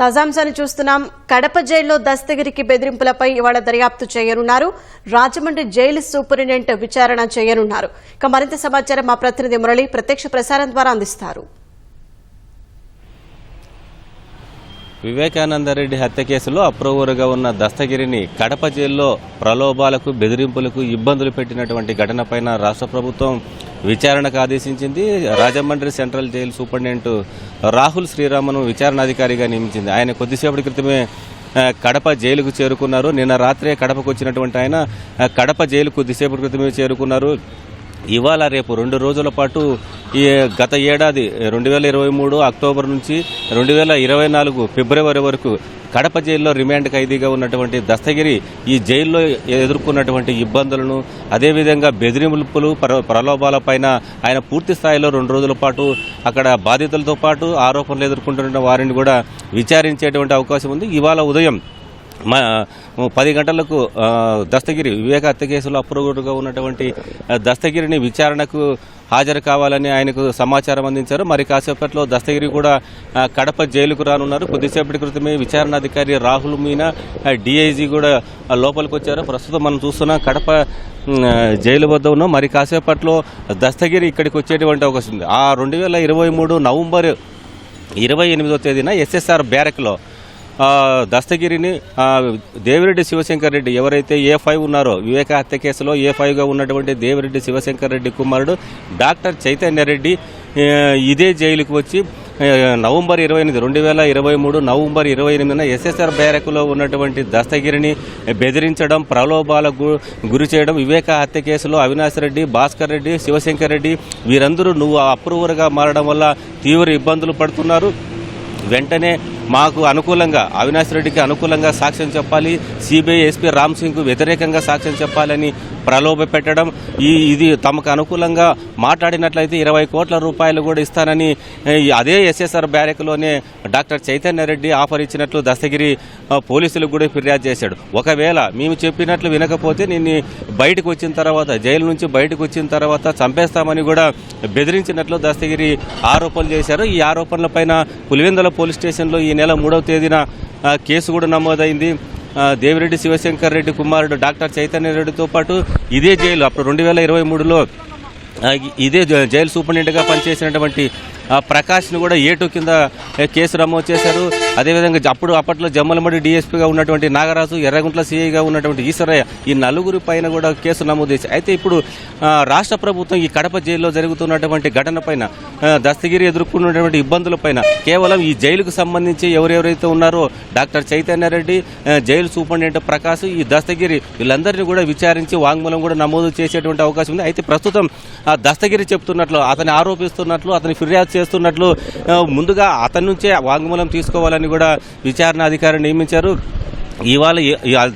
తాజాంశాన్ని చూస్తున్నాం. కడప జైల్లో దస్తగిరికి బెదిరింపులపై ఇవాళ దర్యాప్తు చేయనున్నారు. రాజమండ్రి జైలు సూపరింటెండెంట్ విచారణ చేయనున్నారు. ఇక మరింత సమాచారం మా ప్రతినిధి మురళి ప్రత్యక్ష ప్రసారం ద్వారా అందిస్తారు. వివేకానందరెడ్డి హత్య కేసులో అప్రూవర్గా ఉన్న దస్తగిరిని కడప జైల్లో ప్రలోభాలకు బెదిరింపులకు ఇబ్బందులు పెట్టినటువంటి ఘటనపైన రాష్ట్ర ప్రభుత్వం విచారణకు ఆదేశించింది. Rajahmundry central jail superintendent Rahul శ్రీరామను విచారణాధికారిగా నియమించింది. ఆయన కొద్దిసేపటి క్రితమే కడప జైలుకు చేరుకున్నారు. నిన్న రాత్రే కడపకు వచ్చినటువంటి ఆయన కడప జైలు కొద్దిసేపటి క్రితమే చేరుకున్నారు. ఇవాళ రేపు 2 రోజుల పాటు ఈ గత ఏడాది 2023 అక్టోబర్ నుంచి 2024 ఫిబ్రవరి వరకు కడప జైల్లో రిమాండ్ ఖైదీగా ఉన్నటువంటి దస్తగిరి ఈ జైల్లో ఎదుర్కొన్నటువంటి ఇబ్బందులను అదేవిధంగా బెదిరింపులు ప్రలోభాలపైన ఆయన పూర్తి స్థాయిలో 2 రోజుల పాటు అక్కడ బాధితులతో పాటు ఆరోపణలు ఎదుర్కొంటున్న వారిని కూడా విచారించేటువంటి అవకాశం ఉంది. ఇవాళ ఉదయం 10 గంటలకు దస్తగిరి వివేక హత్య కేసులో అప్రూవర్గా ఉన్నటువంటి దస్తగిరిని విచారణకు హాజరు కావాలని ఆయనకు సమాచారం అందించారు. మరి కాసేపట్లో దస్తగిరి కూడా కడప జైలుకు రానున్నారు. కొద్దిసేపటి క్రితమే విచారణాధికారి రాహుల్ మీనా డిఐజీ కూడా లోపలికి వచ్చారు. ప్రస్తుతం మనం చూస్తున్నాం కడప జైలు వద్ద ఉన్నాం. మరి కాసేపట్లో దస్తగిరి ఇక్కడికి వచ్చేటువంటి అవకాశం ఉంది. 2023 నవంబర్ 28వ తేదీన ఎస్ఎస్ఆర్ బ్యారక్లో దస్తగిరిని దేవిరెడ్డి శివశంకర్ రెడ్డి ఎవరైతే A5 ఉన్నారో వివేక హత్య కేసులో A5గా ఉన్నటువంటి దేవిరెడ్డి శివశంకర్ రెడ్డి కుమారుడు డాక్టర్ చైతన్య రెడ్డి ఇదే జైలుకు వచ్చి నవంబర్ 28 2023 నవంబర్ 28న ఎస్ఎస్ఆర్ బ్యారక్లో ఉన్నటువంటి దస్తగిరిని బెదిరించడం ప్రలోభాలకు గురి చేయడం వివేక హత్య కేసులో అవినాష్ రెడ్డి భాస్కర్ రెడ్డి శివశంకర్ రెడ్డి వీరందరూ నువ్వు అప్రూవర్గా మారడం వల్ల తీవ్ర ఇబ్బందులు పడుతున్నారు, వెంటనే మాకు అనుకూలంగా అవినాష్ రెడ్డికి అనుకూలంగా సాక్ష్యం చెప్పాలి, సిబిఐ ఎస్పీ రామ్ సింగ్కు వ్యతిరేకంగా సాక్ష్యం చెప్పాలని ప్రలోభ పెట్టడం, ఇది తమకు అనుకూలంగా మాట్లాడినట్లయితే 20 కోట్ల రూపాయలు కూడా ఇస్తానని అదే ఎస్ఎస్ఆర్ బ్యారక్లోనే డాక్టర్ చైతన్య రెడ్డి ఆఫర్ ఇచ్చినట్లు దస్తగిరి పోలీసులకు కూడా ఫిర్యాదు చేశాడు. ఒకవేళ మేము చెప్పినట్లు వినకపోతే నిన్ను బయటకు వచ్చిన తర్వాత జైలు నుంచి బయటకు వచ్చిన తర్వాత చంపేస్తామని కూడా బెదిరించినట్లు దస్తగిరి ఆరోపణలు చేశారు. ఈ ఆరోపణలపైన పులివెందుల పోలీస్ స్టేషన్లో ఈ నెల 3వ తేదీన కేసు కూడా నమోదైంది. దేవిరెడ్డి శివశంకర్ రెడ్డి కుమారుడు డాక్టర్ చైతన్య రెడ్డితో పాటు ఇదే జైలు అప్పుడు 2023లో ఇదే జైలు సూపరింటెండెంట్గా పనిచేసినటువంటి ప్రకాష్ను కూడా A2 కింద కేసు నమోదు చేశారు. అదేవిధంగా అప్పట్లో జమ్మలమడి డీఎస్పీగా ఉన్నటువంటి నాగరాజు, ఎర్రగుంట్ల సిఐగా ఉన్నటువంటి ఈశ్వరయ్య ఈ నలుగురి పైన కూడా కేసు నమోదు చేశారు. అయితే ఇప్పుడు రాష్ట్ర ప్రభుత్వం ఈ కడప జైల్లో జరుగుతున్నటువంటి ఘటన పైన దస్తగిరి ఎదుర్కొన్నటువంటి ఇబ్బందులపైన కేవలం ఈ జైలుకు సంబంధించి ఎవరెవరైతే ఉన్నారో doctor Chaitanya Reddy, jail superintendent Prakash, ఈ దస్తగిరి వీళ్ళందరినీ కూడా విచారించి వాంగ్మూలం కూడా నమోదు చేసేటువంటి అవకాశం ఉంది. అయితే ప్రస్తుతం దస్తగిరి చెప్తున్నట్లు, అతని ఆరోపిస్తున్నట్లు, అతని ఫిర్యాదు చేస్తున్నట్లు ముందుగా అతని నుంచే వాంగ్మూలం తీసుకోవాలని కూడా విచారణ అధికారిని నియమించారు. ఇవాళ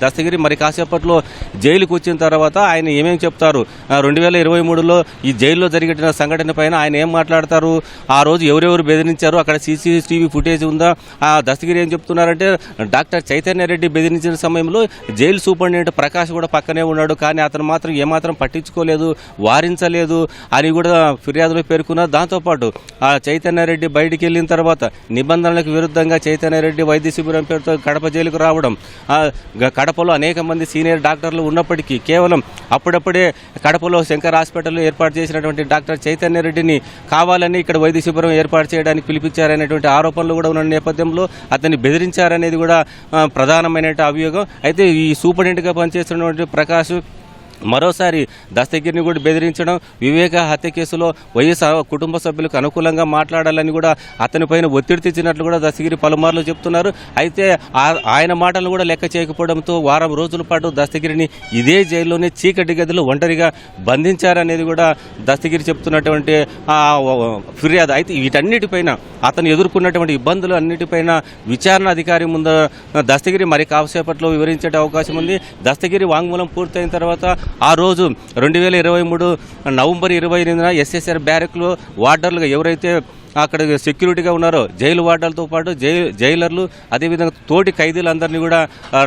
దస్తగిరి మరి కాసేపట్లో జైలుకు వచ్చిన తర్వాత ఆయన ఏమేమి చెప్తారు, 2023లో ఈ జైల్లో జరిగిన సంఘటన పైన ఆయన ఏం మాట్లాడతారు, ఆ రోజు ఎవరెవరు బెదిరించారు, అక్కడ CCTV ఫుటేజ్ ఉందా, ఆ దస్తగిరి ఏం చెప్తున్నారంటే డాక్టర్ చైతన్య రెడ్డి బెదిరించిన సమయంలో జైలు సూపరింటెండెంట్ ప్రకాష్ కూడా పక్కనే ఉన్నాడు, కానీ అతను మాత్రం ఏమాత్రం పట్టించుకోలేదు, వారించలేదు అని కూడా ఫిర్యాదులో పేర్కొన్నారు. దాంతోపాటు ఆ చైతన్య రెడ్డి బయటికి వెళ్ళిన తర్వాత నిబంధనలకు విరుద్ధంగా చైతన్య రెడ్డి వైద్య శిబిరం పేరుతో కడప జైలుకు రావడం, కడపలో అనేక మంది సీనియర్ డాక్టర్లు ఉన్నప్పటికీ కేవలం అప్పుడప్పుడే కడపలో శంకర్ హాస్పిటల్లో ఏర్పాటు చేసినటువంటి డాక్టర్ చైతన్య రెడ్డిని కావాలని ఇక్కడ వైద్య శిబిరం ఏర్పాటు చేయడానికి పిలిపించారనేటువంటి ఆరోపణలు కూడా ఉన్న నేపథ్యంలో అతన్ని బెదిరించారనేది కూడా ప్రధానమైన అభియోగం. అయితే ఈ సూపరింటెండెంట్గా పనిచేస్తున్నటువంటి ప్రకాష్ మరోసారి దస్తగిరిని కూడా బెదిరించడం, వివేక హత్య కేసులో వైఎస్ఆర్ కుటుంబ సభ్యులకు అనుకూలంగా మాట్లాడాలని కూడా అతనిపైన ఒత్తిడి తెచ్చినట్లు కూడా దస్తగిరి పలుమార్లు చెప్తున్నారు. అయితే ఆయన మాటలను కూడా లెక్క చేయకపోవడంతో వారం రోజుల పాటు దస్తగిరిని ఇదే జైల్లోనే చీకటి గదిలో ఒంటరిగా బంధించారనేది కూడా దస్తగిరి చెప్తున్నటువంటి ఫిర్యాదు. అయితే వీటన్నిటిపైన అతను ఎదుర్కొన్నటువంటి ఇబ్బందులు అన్నిటిపైన విచారణ అధికారి ముందు దస్తగిరి మరి కాసేపట్లో వివరించే అవకాశం ఉంది. దస్తగిరి వాంగ్మూలం పూర్తయిన తర్వాత ఆ రోజు 2023 నవంబర్ 28న ఎస్ఎస్ఆర్ బ్యారక్లో వార్డర్లుగా ఎవరైతే అక్కడ సెక్యూరిటీగా ఉన్నారో జైలు వార్డర్లతో పాటు జైలర్లు అదేవిధంగా తోటి ఖైదీలందరినీ కూడా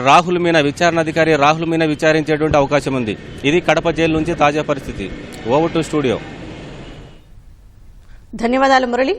రాహుల్ మీనా విచారణాధికారి రాహుల్ మీనా విచారించేటువంటి అవకాశం ఉంది. ఇది కడప జైలు నుంచి తాజా పరిస్థితి. Over to studio. ధన్యవాదాలు మురళి.